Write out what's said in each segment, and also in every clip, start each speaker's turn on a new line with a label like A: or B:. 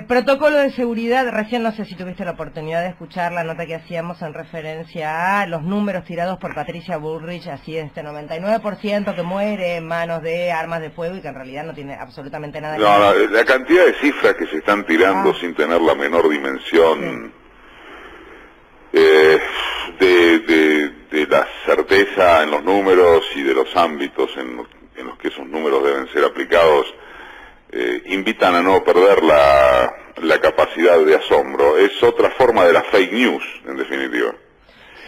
A: Protocolo de seguridad, recién no sé si tuviste la oportunidad de escuchar la nota que hacíamos en referencia a los números tirados por Patricia Bullrich, así este 99% que muere en manos de armas de fuego y que en realidad no tiene absolutamente nada que ver.
B: No, la cantidad de cifras que se están tirando sin tener la menor dimensión de la certeza en los números y de los ámbitos en los que esos números deben ser aplicados, invitan a no perder la capacidad de asombro. Es otra forma de la fake news, en definitiva.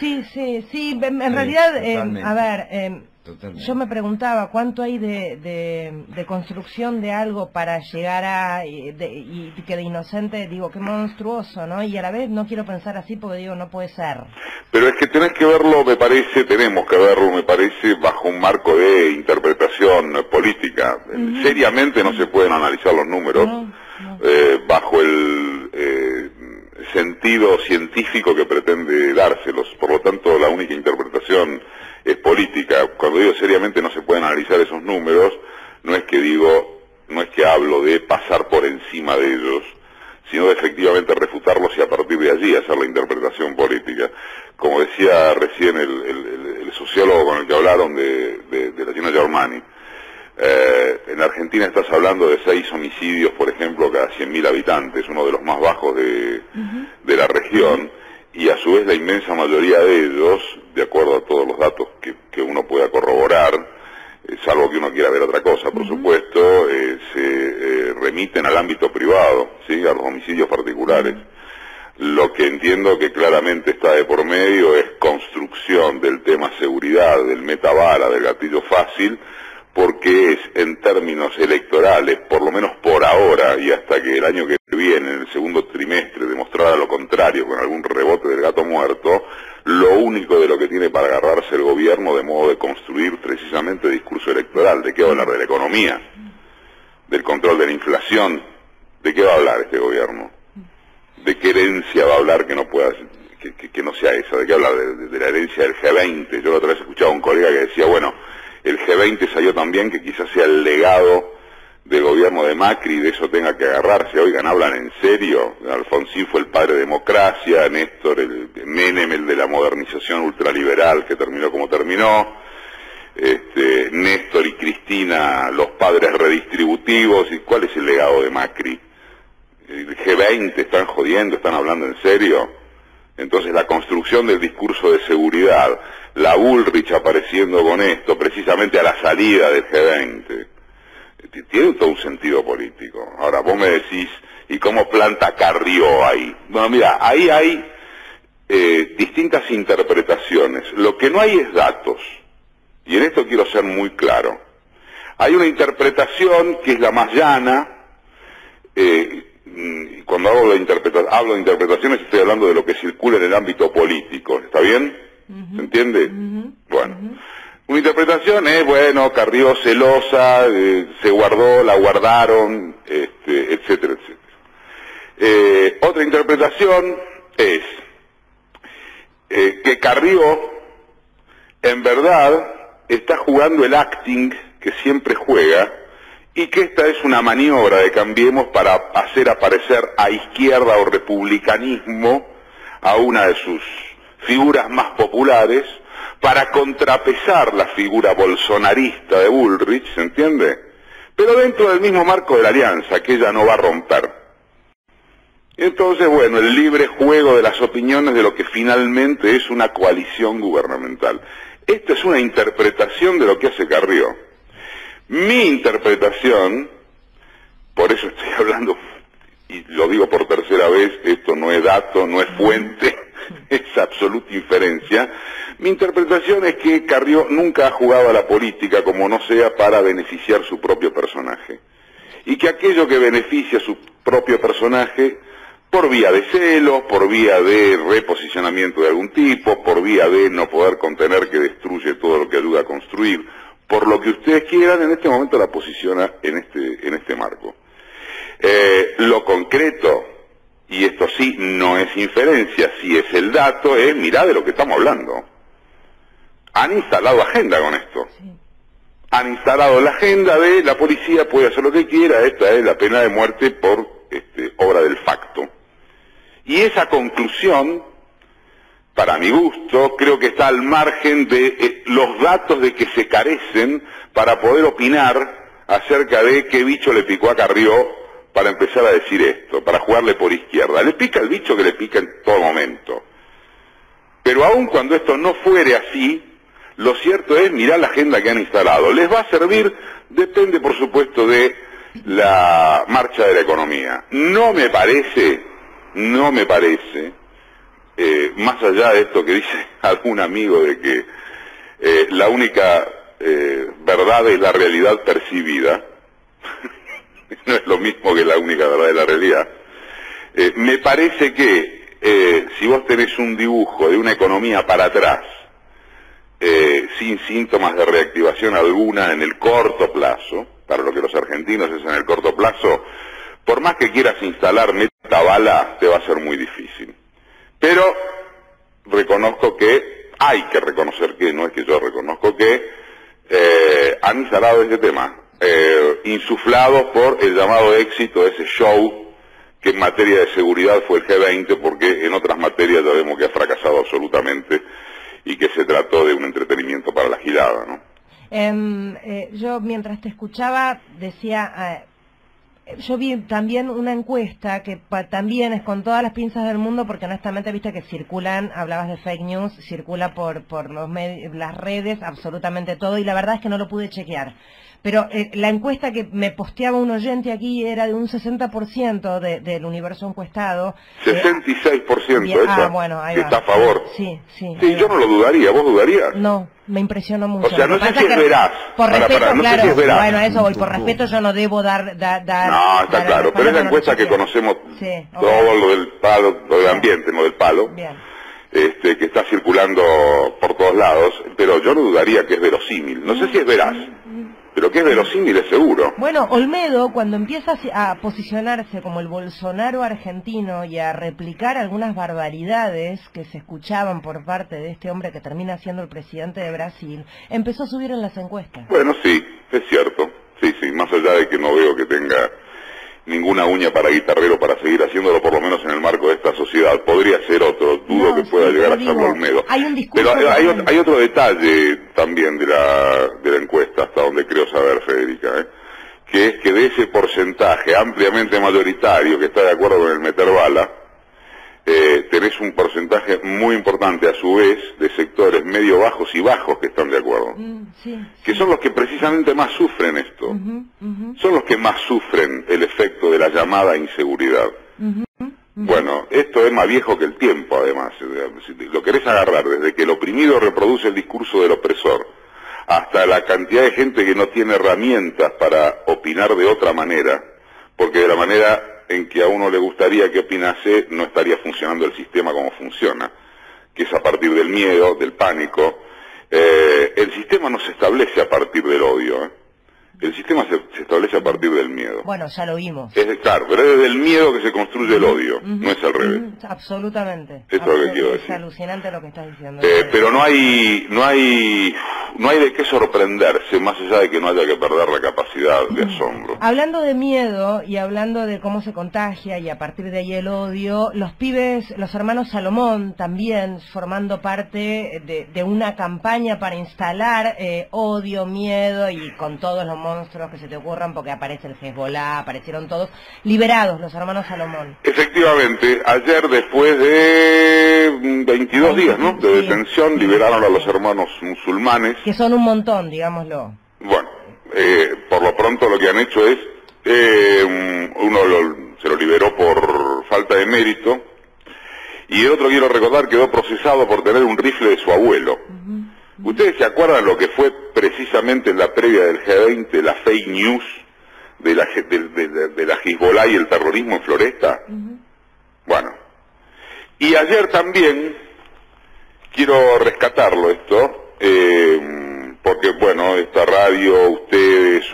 A: Sí, en realidad, a ver, yo me preguntaba cuánto hay de construcción de algo para llegar a, y que de inocente, digo, qué monstruoso, ¿no? Y a la vez no quiero pensar así porque digo, no puede ser.
B: Pero es que tenés que verlo, tenemos que verlo, me parece, bajo un marco de interpretación política. Seriamente no se pueden analizar los números bajo el sentido científico que pretende dárselos. Por lo tanto, la única interpretación es política. Cuando digo seriamente no se pueden analizar esos números, no es que hablo de pasar por encima de ellos, sino de efectivamente refutarlos y a partir de allí hacer la interpretación política. Como decía recién el sociólogo con el que hablaron de la Gina Germani, en Argentina estás hablando de 6 homicidios, por ejemplo, cada 100.000 habitantes, uno de los más bajos de la región, y a su vez la inmensa mayoría de ellos, de acuerdo a todos los datos que uno pueda corroborar, salvo que uno quiera ver otra cosa, por supuesto, se remiten al ámbito privado, ¿sí? A los homicidios particulares. Lo que entiendo que claramente está de por medio es construcción del tema seguridad, del metabala, del gatillo fácil, porque es en términos electorales, por lo menos por ahora, y hasta que el año que viene, en el segundo trimestre, demostrara lo contrario con algún rebote del gato muerto, lo único de lo que tiene para agarrarse el gobierno de modo de construir precisamente discurso electoral. ¿De qué va a hablar? De la economía, del control de la inflación. ¿De qué va a hablar este gobierno? ¿De qué herencia va a hablar que no pueda, que no sea esa? ¿De qué hablar? De la herencia del G20. Yo la otra vez escuchaba a un colega que decía, bueno, el G20 salió también, que quizás sea el legado del gobierno de Macri y de eso tenga que agarrarse. Oigan, ¿hablan en serio? Alfonsín fue el padre de democracia, Néstor, Menem, el de la modernización ultraliberal que terminó como terminó, Néstor y Cristina, los padres redistributivos. ¿Y cuál es el legado de Macri? ¿El G20 están jodiendo? ¿Están hablando en serio? Entonces la construcción del discurso de seguridad, la Bullrich apareciendo con esto precisamente a la salida del G20, tiene todo un sentido político. Ahora vos me decís, ¿y cómo planta Carrió ahí? Bueno, mira, ahí hay distintas interpretaciones. Lo que no hay es datos, y en esto quiero ser muy claro. Hay una interpretación que es la más llana. Cuando hablo de interpretaciones estoy hablando de lo que circula en el ámbito político, ¿está bien? ¿Se entiende? Bueno, una interpretación es, bueno, Carrió celosa, se guardó, la guardaron, etcétera, etcétera. Otra interpretación es que Carrió en verdad está jugando el acting que siempre juega, y que esta es una maniobra de Cambiemos para hacer aparecer a izquierda o republicanismo a una de sus figuras más populares, para contrapesar la figura bolsonarista de Bullrich, ¿se entiende? Pero dentro del mismo marco de la alianza, que ella no va a romper. Entonces, bueno, el libre juego de las opiniones de lo que finalmente es una coalición gubernamental. Esta es una interpretación de lo que hace Carrió. Mi interpretación, por eso estoy hablando, y lo digo por tercera vez, esto no es dato, no es fuente, es absoluta inferencia. Mi interpretación es que Carrió nunca ha jugado a la política como no sea para beneficiar su propio personaje. Y que aquello que beneficia a su propio personaje, por vía de celos, por vía de reposicionamiento de algún tipo, por vía de no poder contener que destruye todo lo que ayuda a construir, por lo que ustedes quieran, en este momento la posiciona en este marco. Lo concreto, y esto sí no es inferencia, sí es el dato, es mirá de lo que estamos hablando. Han instalado agenda con esto. han instalado la agenda de la policía puede hacer lo que quiera, esta es la pena de muerte por obra del facto. Y esa conclusión, para mi gusto, creo que está al margen de los datos de que se carecen para poder opinar acerca de qué bicho le picó a Carrió para empezar a decir esto, para jugarle por izquierda. Le pica el bicho que le pica en todo momento. Pero aun cuando esto no fuere así, lo cierto es mirar la agenda que han instalado. ¿Les va a servir? Depende, por supuesto, de la marcha de la economía. No me parece, más allá de esto que dice algún amigo de que la única verdad es la realidad percibida, no es lo mismo que la única verdad de la realidad, me parece que si vos tenés un dibujo de una economía para atrás, sin síntomas de reactivación alguna en el corto plazo, para lo que los argentinos es en el corto plazo, por más que quieras instalar meta bala, te va a ser muy difícil. Pero reconozco que, hay que reconocer que, no es que yo reconozco que, han instalado este tema, insuflados por el llamado éxito de ese show que en materia de seguridad fue el G20, porque en otras materias ya vemos que ha fracasado absolutamente y que se trató de un entretenimiento para la gilada, ¿no?
A: Yo mientras te escuchaba decía, yo vi también una encuesta que también es con todas las pinzas del mundo, porque honestamente viste que circulan, hablabas de fake news, circula por las redes absolutamente todo, y la verdad es que no lo pude chequear. Pero la encuesta que me posteaba un oyente aquí era de un 60% del universo encuestado.
B: 66% esa,
A: bueno, ahí
B: que
A: va.
B: Está a favor.
A: Sí,
B: yo no lo dudaría, ¿vos dudarías?
A: No, me impresionó mucho.
B: O sea, no sé si es veraz.
A: Por respeto,
B: no
A: claro,
B: sé si es veraz.
A: bueno, a eso voy, por respeto yo no debo dar
B: no, está claro, pero es la encuesta que conocemos, todo lo del palo, lo del ambiente, no del palo. Bien. Que está circulando por todos lados, pero yo no dudaría que es verosímil. No sé si es veraz, pero que es verosímil es seguro.
A: Bueno, Olmedo, cuando empieza a posicionarse como el Bolsonaro argentino y a replicar algunas barbaridades que se escuchaban por parte de este hombre que termina siendo el presidente de Brasil, empezó a subir en las encuestas.
B: Bueno, sí, es cierto. Sí, más allá de que no veo que tenga ninguna uña para guitarrero para seguir haciéndolo, por lo menos en el marco de esta sociedad. Podría ser otro, dudo que pueda llegar a serlo Olmedo. Pero hay otro detalle también de la encuesta, hasta donde creo saber, Federica, que es que de ese porcentaje ampliamente mayoritario que está de acuerdo con el meter bala, tenés un porcentaje muy importante a su vez de sectores medio bajos y bajos que están de acuerdo, que son los que precisamente más sufren esto, son los que más sufren el efecto de la llamada inseguridad. Bueno, esto es más viejo que el tiempo, además. Si lo querés agarrar desde que el oprimido reproduce el discurso del opresor hasta la cantidad de gente que no tiene herramientas para opinar de otra manera, porque de la manera en que a uno le gustaría que opinase, no estaría funcionando el sistema como funciona, que es a partir del miedo, del pánico. El sistema no se establece a partir del odio, El sistema se establece a partir del miedo.
A: Bueno, ya lo vimos.
B: Claro, pero es desde el miedo que se construye el odio, no es al revés.
A: Absolutamente.
B: Eso es lo que quiero decir.
A: Es alucinante lo que estás diciendo.
B: Pero no hay de qué sorprenderse, más allá de que no haya que perder la capacidad de asombro.
A: Hablando de miedo y hablando de cómo se contagia y a partir de ahí el odio, los pibes, los hermanos Salomón también formando parte de una campaña para instalar odio, miedo y con todos los monstruos que se te ocurran, porque aparece el Hezbollah, aparecieron todos, liberados los hermanos Salomón.
B: Efectivamente, ayer después de 22 días, ¿no?, de detención, liberaron a los hermanos musulmanes.
A: Que son un montón, digámoslo.
B: Bueno, por lo pronto lo que han hecho es, uno se lo liberó por falta de mérito, y el otro, quiero recordar, quedó procesado por tener un rifle de su abuelo. ¿Ustedes se acuerdan lo que fue precisamente en la previa del G20, la fake news de la Hezbollah y el terrorismo en Floresta? Bueno, y ayer también, quiero rescatarlo esto, porque bueno, esta radio, ustedes,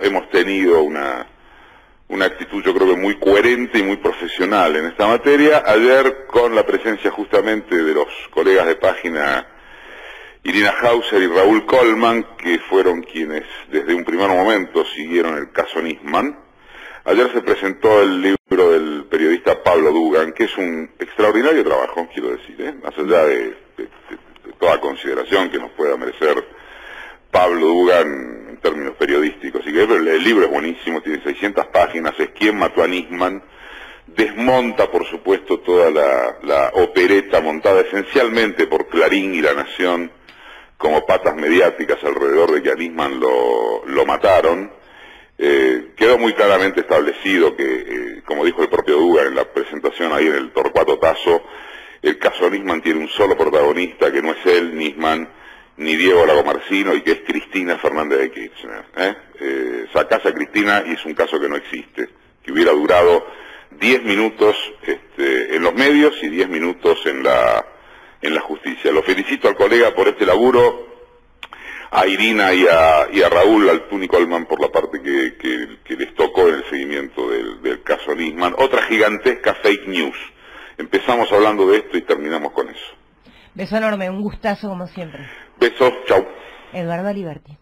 B: hemos tenido una actitud, yo creo que muy coherente y muy profesional en esta materia. Ayer, con la presencia justamente de los colegas de página Irina Hauser y Raúl Colman, que fueron quienes desde un primer momento siguieron el caso Nisman. Ayer se presentó el libro del periodista Pablo Dugan, que es un extraordinario trabajo, quiero decir, más allá de toda consideración que nos pueda merecer Pablo Dugan en términos periodísticos. Y que el libro es buenísimo, tiene 600 páginas, es Quién mató a Nisman. Desmonta, por supuesto, toda la opereta montada esencialmente por Clarín y La Nación como patas mediáticas alrededor de que a Nisman lo mataron. Quedó muy claramente establecido que, como dijo el propio Dugan en la presentación ahí en el Torcuato Tazo, el caso Nisman tiene un solo protagonista, que no es él, Nisman, ni Diego Lagomarsino, y que es Cristina Fernández de Kirchner. Sacás a Cristina y es un caso que no existe, que hubiera durado 10 minutos en los medios y 10 minutos en la justicia. Lo felicito al colega por este laburo, a Irina y a Raúl Altún y Colman por la parte que les tocó en el seguimiento del caso Nisman. Otra gigantesca fake news. Empezamos hablando de esto y terminamos con eso.
A: Beso enorme, un gustazo como siempre.
B: Besos, chau.
A: Eduardo Aliberti.